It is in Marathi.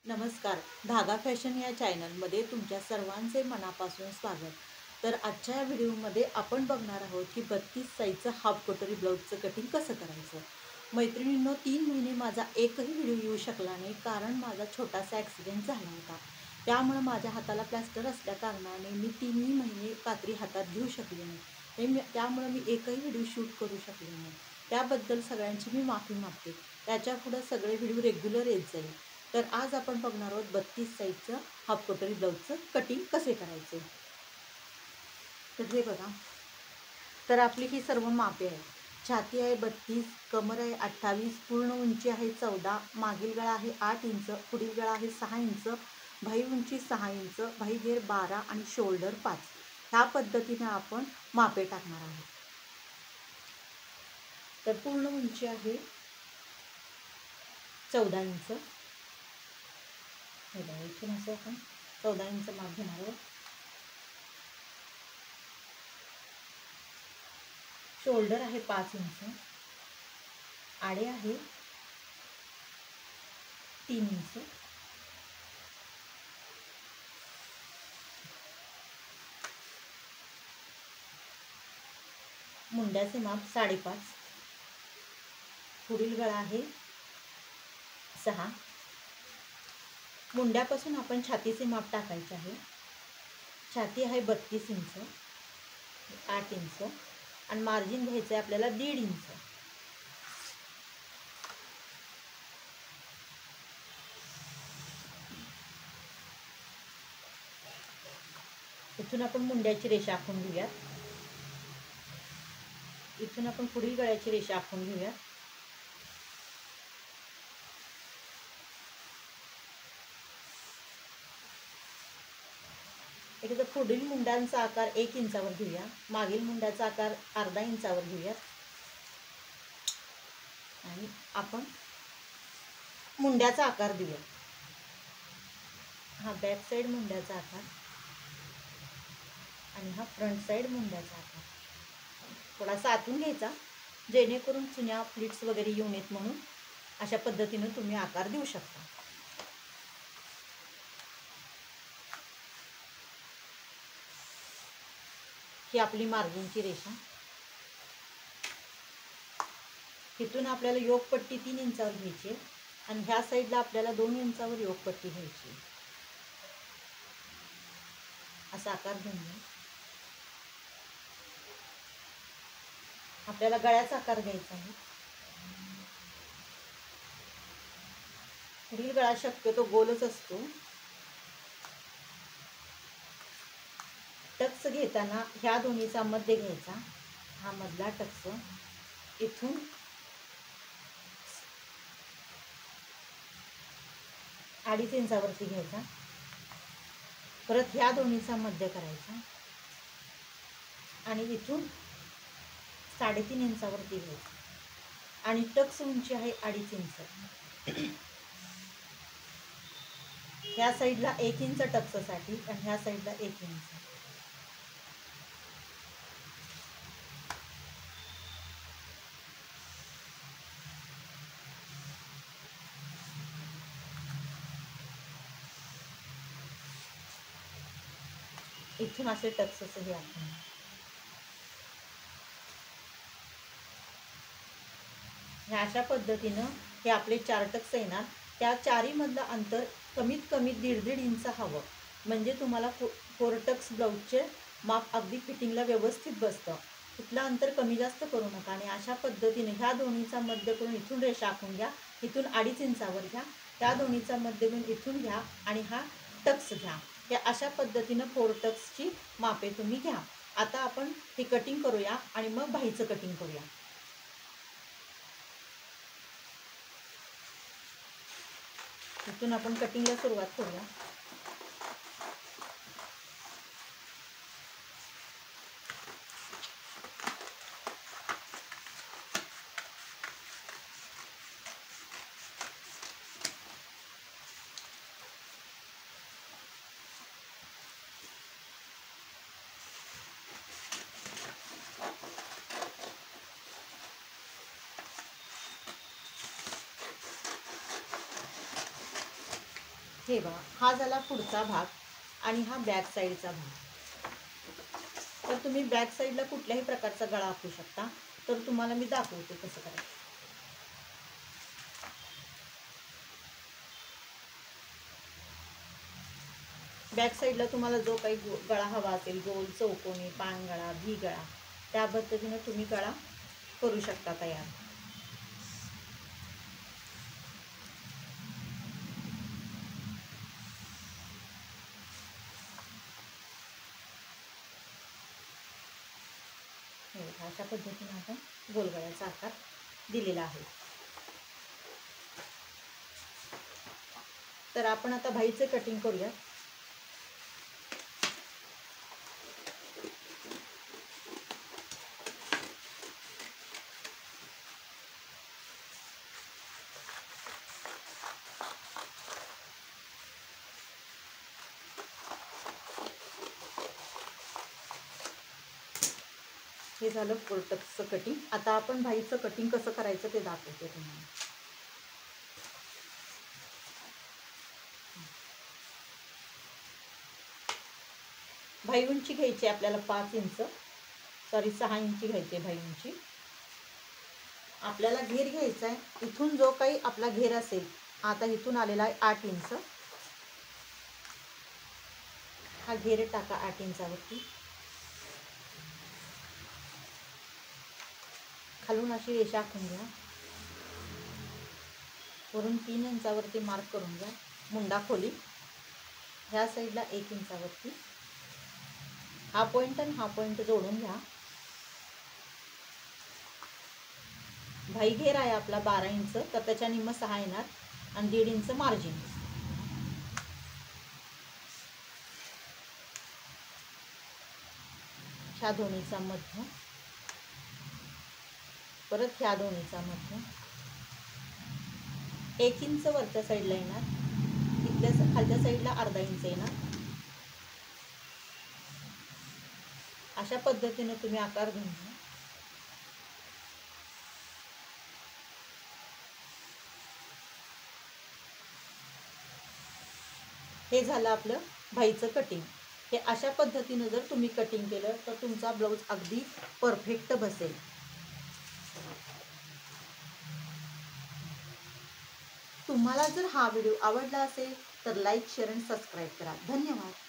नमस्कार. धागा फॅशन या चॅनलमध्ये तुमच्या सर्वांचे मनापासून स्वागत. तर आजच्या या व्हिडिओमध्ये आपण बघणार आहोत की 32 साईजचं हाफ कटोरी ब्लाऊजचं कटिंग कसं करायचं. मैत्रिणींनो, 3 महिने माझा एकही व्हिडिओ येऊ शकला नाही, कारण माझा छोटासा ॲक्सिडेंट झाला होता. त्यामुळे माझ्या हाताला प्लॅस्टर असल्या कारणाने मी 3ही महिने कात्री हातात घेऊ शकले नाही. त्यामुळे मी एकही व्हिडिओ शूट करू शकले नाही. त्याबद्दल सगळ्यांची मी माफी मागते. त्याच्यापुढं सगळे व्हिडिओ रेग्युलर येत जाईल. तर आज आपण बघणार आहोत 32 साईजचं हाफ कटोरी ब्लाऊजचं कटिंग कसे करायचे. तर हे बघा, तर आपली ही सर्व मापे आहेत. छाती आहे 32, कमर आहे 28, पूर्ण उंची आहे 14, मागील गळा आहे 8 इंच, पुढील गळा आहे 6 इंच, भाई उंची 6 इंच, भाई घेर 12 आणि शोल्डर 5. ह्या पद्धतीने आपण मापे टाकणार आहोत. तर पूर्ण उंची आहे 14 इंच. हे बघा, इथून असं आपण 14 इंच माप घेणार आहोत. शोल्डर आहे 5 इंच, आडे आहे 3 इंच, मुंड्याचे माप 5.5, पुढील गळा आहे 6. मुंड्यापासून आपण छातीचे माप टाकायचे आहे. छाती आहे 32 इंच, 8 इंच आणि मार्जिन घ्यायचं आहे आपल्याला 1.5 इंच. इथून आपण मुंड्याची रेषा आखून घेऊयात. इथून आपण पुढील गळ्याची रेषा आखून घेऊयात. एकदा पुढील मुंड्यांचा आकार 1 इंचावर घेऊया. मागील मुंड्याचा आकार अर्धा इंचावर घेऊयात आणि आपण मुंड्याचा आकार देऊया. हा बॅक साईड मुंड्याचा आकार आणि हा फ्रंट साईड मुंड्याचा आकार थोडासा आतून घ्यायचा, जेणेकरून चुन्या प्लीट्स वगैरे येऊ नयेत म्हणून. अशा पद्धतीने तुम्ही आकार देऊ शकता. ही आपली मार्जिनची रेषा. इथून आपल्याला योगपट्टी 3 इंचावर घ्यायची आणि ह्या साईडला आपल्याला 2 इंचावर योगपट्टी घ्यायची. असा आकार घेऊया. आपल्याला गळ्याचा आकार द्यायचा आहे. पुढील गळा शक्यतो गोलच असतो. टक्स घेताना ह्या दोन्हीचा मध्य घ्यायचा. हा मधला टक्स इथून 2.5 इंचावरती घ्यायचा. परत ह्या दोन्हीचा मध्य करायचा आणि इथून 3.5 इंचावरती घ्यायचा आणि टक्स उंची आहे 2.5 इंच. ह्या साईडला 1 इंच टक्ससाठी आणि ह्या साईडला 1 इंच. इथून असे टक्स हे आपण ह्या अशा पद्धतीनं हे आपले 4 टक्स येणार. त्या चारीमधलं अंतर कमीत कमी 1.5 इंच हवं, म्हणजे तुम्हाला 4 टक्स ब्लाऊजचे माप अगदी फिटिंगला व्यवस्थित बसतं. कुठलं अंतर कमी जास्त करू नका. आणि अशा पद्धतीने ह्या दोन्हीचा मध्य करून इथून रेषा आखून घ्या. इथून 2.5 इंचावर घ्या. त्या दोन्हीचा मध्य करून इथून घ्या आणि हा टक्स घ्या. या अशा पद्धतीनं 4 टक्सची मापे तुम्ही घ्या. आता आपण हे कटिंग करूया आणि मग बाहीचं कटिंग करूया. इथून आपण कटिंगला सुरुवात करूया. हे बघा, हा झाला पुढचा भाग आणि हा बॅक साईडचा भाग. तर तुम्ही बॅक साईडला कुठल्याही प्रकारचा गळा आखू शकता. तर तुम्हाला मी दाखवते कसं करायचं. बॅक साईडला तुम्हाला जो काही गळा हवा असेल, गोल, चौकोनी, पानगळा, व्ही गळा, त्या पद्धतीने तुम्ही गळा करू शकता तयार. अशा पद्धतीने आपण गोलगळ्याचा आकार दिलेला आहे. तर आपण आता भाईचे कटिंग करूया. हे झालं फोरटक्सचं कटिंग. आता आपण भाईचं कटिंग कसं करायचं ते दाखवते तुम्हाला. भाई उंची घ्यायची आपल्याला 5 इंच, सॉरी 6 इंची घ्यायची भाई उंची. आपल्याला घेर घ्यायचा आहे. इथून जो काही आपला घेर असेल, आता इथून आलेला आहे 8 इंच. हा घेर टाका 8 इंचावरती. खालून अशी रेषा आखून घ्या. वरून 3 इंचावरती मार्क करून घ्या. मुंडा खोली ह्या साईडला 1 इंचावरती. हा पॉईंट आणि हा पॉईंट जोडून घ्या. भाई घेर आहे आपला 12 इंच, तर त्याच्या निम्म 6 येणार आणि 1.5 इंच मार्जिन. ह्या दोन्हीचा मध्य, परत ह्या दोन्हीचा मध्य. 1 इंच वरच्या साईडला येणार, इथल्या खालच्या साईडला अर्धा इंच येणार. अशा पद्धतीने तुम्ही आकार घेऊन घ्या. हे झालं आपलं भाईचं कटिंग. हे अशा पद्धतीने जर तुम्ही कटिंग केलं तर तुमचा ब्लाऊज अगदी परफेक्ट बसेल. तुम्हाला जर हा व्हिडिओ आवडला असेल तर लाईक, शेअर आणि सबस्क्राईब करा. धन्यवाद.